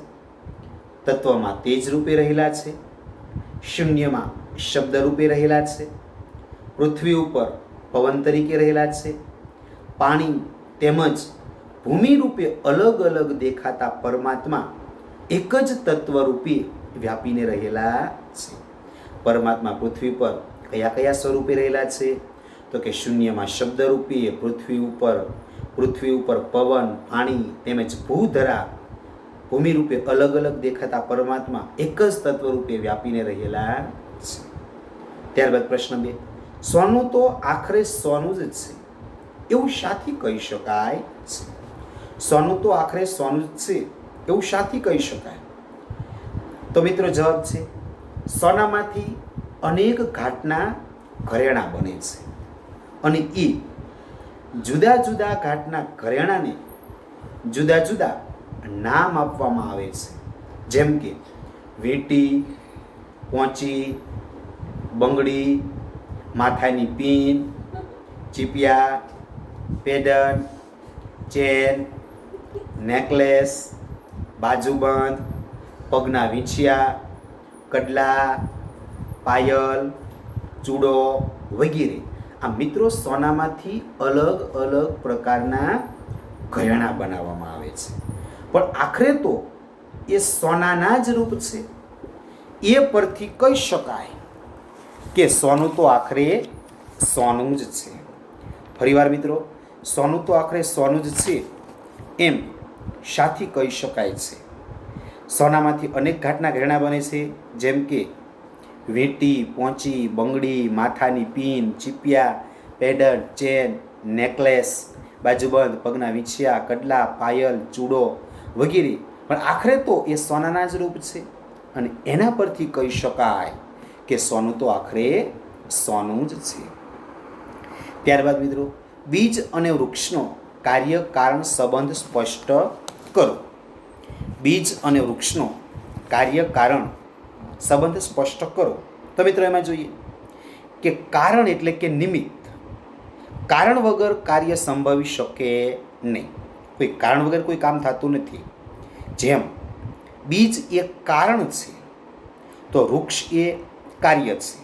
તત્વમાં તેજ રૂપે રહેલા છે, શૂન્યમાં શબ્દ રૂપે રહેલા છે, પૃથ્વી ઉપર પવન તરીકે રહેલા છે, પાણી તેમજ ભૂમિ રૂપે અલગ અલગ દેખાતા પરમાત્મા એક જ તત્વ રૂપે વ્યાપીને રહેલા છે. પરમાત્મા પૃથ્વી પર કયા કયા સ્વરૂપે રહેલા છે? તો કે શૂન્યમાં શબ્દ રૂપે, પૃથ્વી ઉપર પવન, પાણી તેમજ ભૂધરા ભૂમિ રૂપે અલગ અલગ દેખાતા પરમાત્મા એક જ તત્વ રૂપે વ્યાપીને રહેલા છે. ત્યારબાદ પ્રશ્ન 2, સોનું તો આખરે સોનું જ છે એવું શાથી કહી શકાય છે? સોનું તો આખરે સોનું જ છે એવું શાથી કહી શકાય? તો મિત્રો જવાબ છે સોનામાંથી અનેક ઘાટના ઘરેણાં બને છે અને એ જુદા જુદા ઘાટના ઘરેણાને જુદા જુદા નામ આપવામાં આવે છે, જેમ કે વીંટી, પોંચી, બંગડી, માથાની પીન, ચીપિયા, પેડન્ટ, ચેન, નેકલેસ, બાજુબંધ, પગના વીંછિયા, કડલા, પાયલ, ચૂડો વગેરે. આ મિત્રો સોનામાંથી અલગ અલગ પ્રકારના ઘરેણાં બનાવવામાં આવે છે, પણ આખરે તો એ સોનાના જ રૂપ છે. એ પરથી કહી શકાય કે સોનું તો આખરે સોનું જ છે. ફરીવાર મિત્રો, સોનું તો આખરે સોનું જ છે એમ શાથી કહી શકાય છે? સોનામાંથી અનેક ઘાટના ઘરેણાં બને છે, જેમ કે વીંટી, પોંચી, બંગડી, માથાની પીન, ચીપિયા, પેડન્ટ, ચેન, નેકલેસ, બાજુબંધ, પગના વીંછિયા, કડલા, પાયલ, ચૂડો વગેરે. પણ આખરે તો એ સોનાના જ રૂપ છે અને એના પરથી કહી શકાય કે સોનું તો આખરે સોનું જ છે. ત્યારબાદ મિત્રો, બીજ અને વૃક્ષનો કાર્ય કારણ સંબંધ સ્પષ્ટ કરો. બીજ અને વૃક્ષનો કાર્ય કારણ સંબંધ સ્પષ્ટ કરો. તો મિત્રો એમાં જોઈએ કે કારણ એટલે કે નિમિત્ત. કારણ વગર કાર્ય સંભવી શકે નહીં. કોઈ કારણ વગર કોઈ કામ થતું નથી. જેમ બીજ એ કારણ છે તો વૃક્ષ એ કાર્ય છે.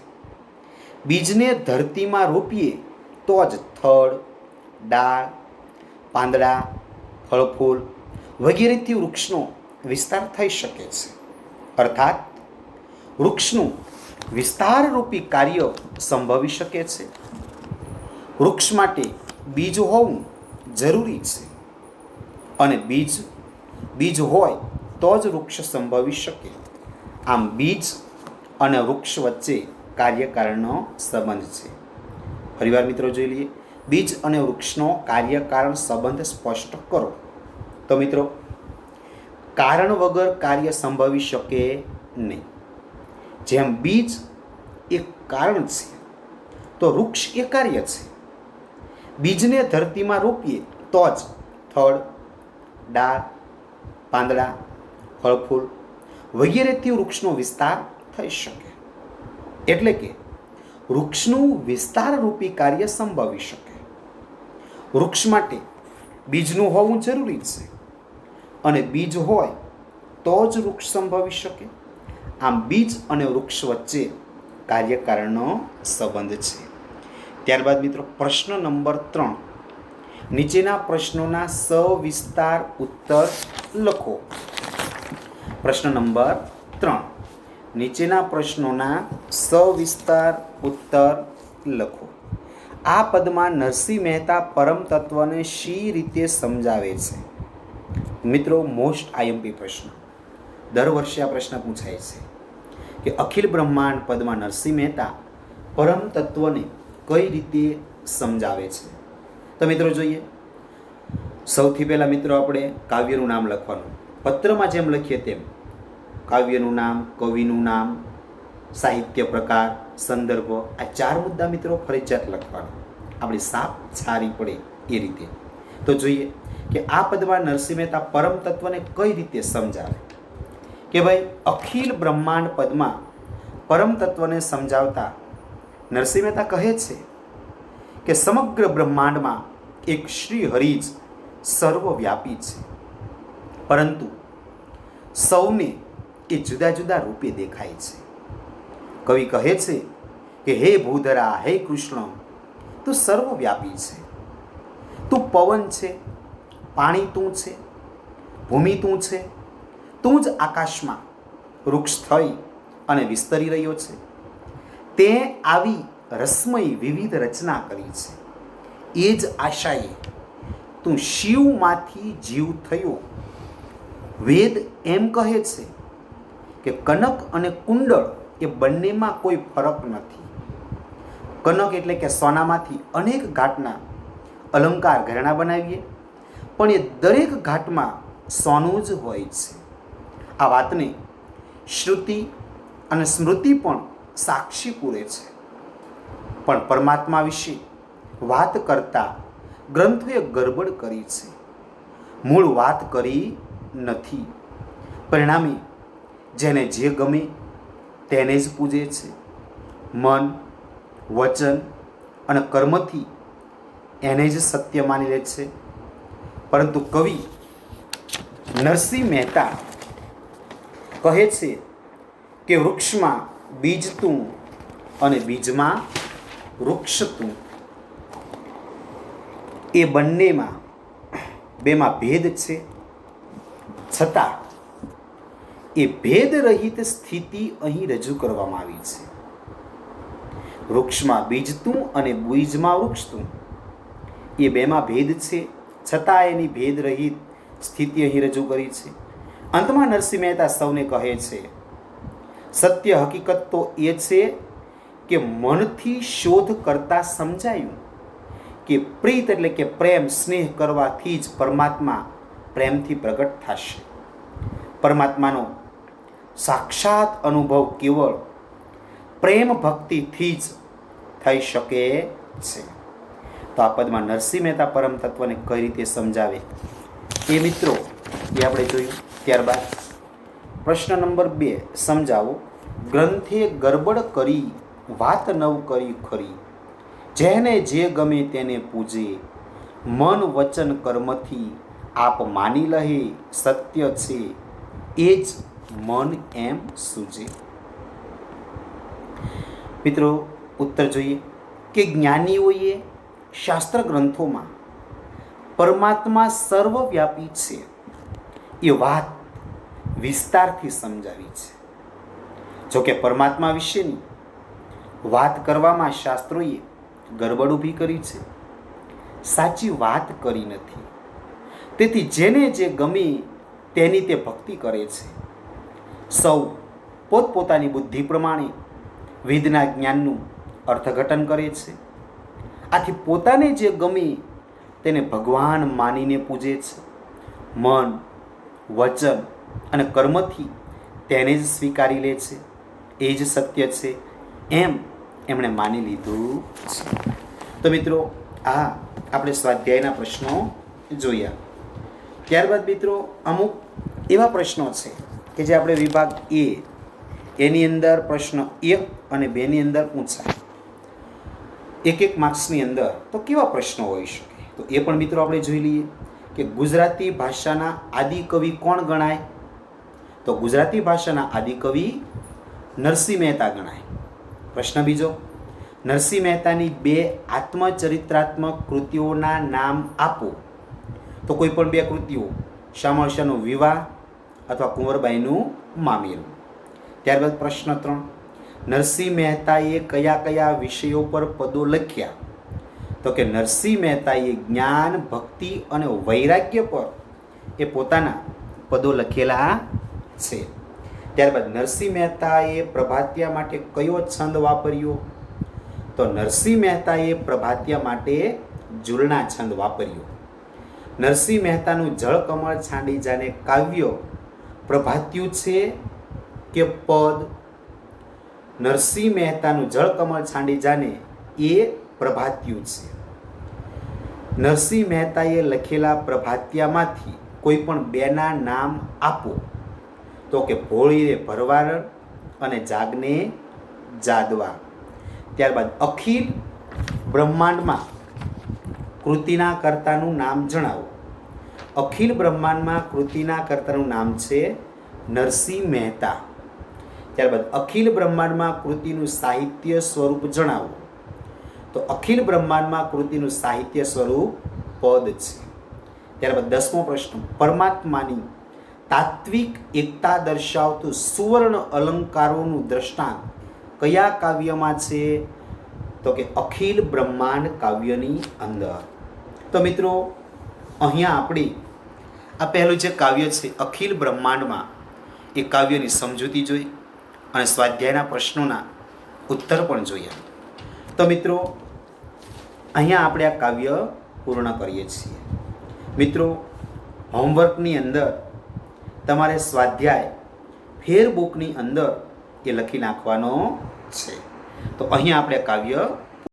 બીજને ધરતીમાં રોપીએ તો જ થડ, ડાળ, પાંદડા, ફળફૂલ વગેરેથી વૃક્ષનો વિસ્તાર થઈ શકે છે. અર્થાત વૃક્ષનું વિસ્તારરૂપી કાર્ય સંભવી શકે છે. વૃક્ષ માટે બીજ હોવું જરૂરી છે અને બીજ હોય તો જ વૃક્ષ સંભવી શકે. આમ બીજ અને વૃક્ષ વચ્ચે કાર્યકારણનો સંબંધ છે. ફરીવાર મિત્રો જોઈ લઈએ, બીજ અને વૃક્ષનો કાર્યકારણ સંબંધ સ્પષ્ટ કરો. તો મિત્રો, કારણ વગર કાર્ય સંભવી શકે નહીં. જેમ બીજ એ કારણ છે તો વૃક્ષ એ કાર્ય છે. બીજને ધરતીમાં રોપીએ તો જ થડ, ડાળ, પાંદડા, ફળફૂલ વગેરેથી વૃક્ષનો વિસ્તાર થઈ શકે. એટલે કે વૃક્ષનું વિસ્તારરૂપી કાર્ય સંભવી શકે. વૃક્ષ માટે બીજનું હોવું જરૂરી છે અને બીજ હોય તો જ વૃક્ષ સંભવી શકે. આમ બીજ અને વૃક્ષ વચ્ચે કાર્યકારણનો સંબંધ છે. ત્યારબાદ મિત્રો, પ્રશ્ન નંબર 3. નીચેના પ્રશ્નોના સવિસ્તાર ઉત્તર લખો. પ્રશ્ન નંબર 3. નીચેના પ્રશ્નોના સવિસ્તાર ઉત્તર લખો. આ પદમાં નરસિંહ મહેતા પરમ તત્વને શી રીતે સમજાવે છે? મિત્રો, મોસ્ટ આઈએમપી પ્રશ્ન. દર વર્ષે આ પ્રશ્ન પૂછાય છે કે અખિલ બ્રહ્માંડ પદમાં નરસિંહ મહેતા પરમ તત્વને કઈ રીતે સમજાવે છે? તો મિત્રો જોઈએ, સૌથી પહેલાં મિત્રો આપણે કાવ્યનું નામ લખવાનું. પત્રમાં જેમ લખીએ તેમ કાવ્યનું નામ, કવિનું નામ, સાહિત્ય પ્રકાર, સંદર્ભ, આ 4 મુદ્દા મિત્રો ફરજિયાત લખવાના, આપણી સાપ સારી પડે એ રીતે. તો જોઈએ કે આ પદમાં નરસિંહ મહેતા પરમ તત્વને કઈ રીતે સમજાવે. કે ભાઈ, અખિલ બ્રહ્માંડ પદમાં પરમ તત્વને સમજાવતા નરસિંહ મહેતા કહે છે કે સમગ્ર બ્રહ્માંડમાં એક શ્રી હરિ જ સર્વવ્યાપી છે, પરંતુ સૌને એ જુદા જુદા રૂપે દેખાય છે. કવિ કહે છે કે હે ભૂધરા, હે કૃષ્ણ, તું સર્વવ્યાપી છે. તું પવન છે, પાણી તું છે, ભૂમિ તું છે, તું જ આકાશમાં વૃક્ષ થઈ અને વિસ્તરી રહ્યો છે. તે આવી રસમય વિવિધ રચના કરી છે. એ જ આશાએ તું શિવમાંથી જીવ થયો. વેદ એમ કહે છે કે કનક અને કુંડળ એ બંનેમાં કોઈ ફરક નથી. કનક એટલે કે સોનામાંથી અનેક ઘાટના અલંકાર ઘરેણાં બનાવીએ, પણ એ દરેક ઘાટમાં સોનું જ હોય છે. આ વાતને શ્રુતિ અને સ્મૃતિ પણ સાક્ષી પૂરે છે. પણ પરમાત્મા વિશે વાત કરતા ગ્રંથોએ ગરબડ કરી છે. મૂળ વાત કરી નથી. પરિણામે જેને જે ગમે તેને જ પૂજે છે. મન, વચન અને કર્મથી એને જ સત્ય માની લે છે. પરંતુ કવિ નરસિંહ મહેતા કહે છે કે વૃક્ષમાં બીજ તું અને બીજમાં વૃક્ષ તું. એ બેમાં ભેદ છે, છતાં એ ભેદ રહિત સ્થિતિ અહીં રજૂ કરવામાં આવી છે. વૃક્ષમાં બીજ તું અને બીજમાં વૃક્ષ તું, એ બેમાં ભેદ છે, છતાં એની ભેદ રહિત સ્થિતિ અહીં રજૂ કરી છે. અંતમાં નરસિંહ મહેતા સૌને કહે છે, સત્ય હકીકત તો એ છે કે મનથી શોધ કરતા સમજાયું કે પ્રીત એટલે કે પ્રેમ, સ્નેહ કરવાથી જ પરમાત્મા પ્રેમથી પ્રગટ થશે. પરમાત્માનો સાક્ષાત અનુભવ કેવળ પ્રેમ ભક્તિથી જ થઈ શકે છે. તો આ પદમાં નરસિંહ મહેતા પરમ તત્વને કઈ રીતે સમજાવે એ મિત્રો એ આપણે જોયું. ત્યારબાદ પ્રશ્ન નંબર 2 સમજાવો. ગ્રંથે ગરબડ કરી વાત નવ કરી ખરી, જેને જે ગમે તેને પૂજે, મન વચન કર્મથી આપ માની લહે સત્ય છે, એ જ મન એમ સૂજે. મિત્રો ઉત્તર જોઈએ કે જ્ઞાનીઓએ શાસ્ત્ર ગ્રંથોમાં પરમાત્મા સર્વવ્યાપી છે એ વાત વિસ્તારથી સમજાવી છે. જોકે પરમાત્મા વિશેની વાત કરવામાં શાસ્ત્રોએ ગરબડ ઊભી કરી છે, સાચી વાત કરી નથી. તેથી જેને જે ગમે તેની તે ભક્તિ કરે છે. સૌ પોતપોતાની બુદ્ધિ પ્રમાણે વેદના જ્ઞાનનું અર્થઘટન કરે છે. આથી પોતાને જે ગમે તેને ભગવાન માનીને પૂજે છે. મન, વચન અને કર્મથી તેને જ સ્વીકારી લે છે. એ જ સત્ય છે એમ એમણે માની લીધું છે. તો મિત્રો આ આપણે સ્વાધ્યાયના પ્રશ્નો જોયા. ત્યારબાદ મિત્રો અમુક એવા પ્રશ્નો છે કે જે આપણે વિભાગ એ એની અંદર પ્રશ્ન 1 અને 2 ની અંદર પૂછાય. એક માર્ક્સની અંદર તો કેવા પ્રશ્નો હોઈ શકે તો એ પણ મિત્રો આપણે જોઈ લઈએ કે ગુજરાતી ભાષાના આદિકવિ કોણ ગણાય? તો ગુજરાતી ભાષાના આદિકવિ નરસિંહ મહેતા ગણાય. પ્રશ્ન બીજો, નરસિંહ મહેતાની 2 આત્મચરિત્રાત્મક કૃતિઓના નામ આપો. તો કોઈ પણ 2 કૃતિઓ, શામળ શાહનો વિવાહ અથવા કુંવરબાઈનું મામેરું. ત્યારબાદ પ્રશ્ન 3, નરસિંહ મહેતાએ કયા કયા વિષયો પર પદો લખ્યા? તો કે નરસિંહ મહેતાએ જ્ઞાન, ભક્તિ અને વૈરાગ્ય પર એ પોતાના પદો લખેલા છે. ત્યારબાદ નરસિંહ મહેતાએ પ્રભાતિયા માટે કયો છંદ વાપર્યો? તો નરસિંહ મહેતાએ પ્રભાતિયા માટે ઝૂલના છંદ વાપર્યો. નરસિંહ મહેતાનું જળકમળ છાંડી જાને કાવ્ય પ્રભાત્યું છે કે પદ? નરસિંહ મહેતાનું જળકમળ છાંડી જાને એ પ્રભાત્યું છે. નરસિંહ મહેતાએ લખેલા પ્રભાતિયામાંથી કોઈ પણ 2 ના નામ આપો. તો કે ભોળીને ભરવાડ અને જાગને જાદવા. ત્યારબાદ અખિલ બ્રહ્માંડમાં કૃતિના કર્તાનું નામ જણાવો. અખિલ બ્રહ્માંડમાં કૃતિના કર્તાનું નામ છે નરસિંહ મહેતા. ત્યારબાદ અખિલ બ્રહ્માંડમાં કૃતિનું સાહિત્ય સ્વરૂપ જણાવો. તો અખિલ બ્રહ્માંડમાં કૃતિનું સાહિત્ય સ્વરૂપ પદ છે. ત્યારબાદ 10મો પ્રશ્ન, પરમાત્માની તાત્વિક એકતા દર્શાવતું સુવર્ણ અલંકારોનું દ્રષ્ટાંત કયા કાવ્યમાં છે? તો કે અખિલ બ્રહ્માંડ કાવ્યની અંદર. તો મિત્રો અહીંયા આપણે આ પહેલું જે કાવ્ય છે અખિલ બ્રહ્માંડમાં એ કાવ્યની સમજૂતી જોઈ અને સ્વાધ્યાયના પ્રશ્નોના ઉત્તર પણ જોયા. તો મિત્રો અહીંયા આપણે આ કાવ્ય પૂર્ણ કરીએ છીએ. મિત્રો હોમવર્કની અંદર તમારે સ્વાધ્યાય ફેરબુકની અંદર એ લખી નાખવાનો છે. તો અહીંયા આપણે કાવ્ય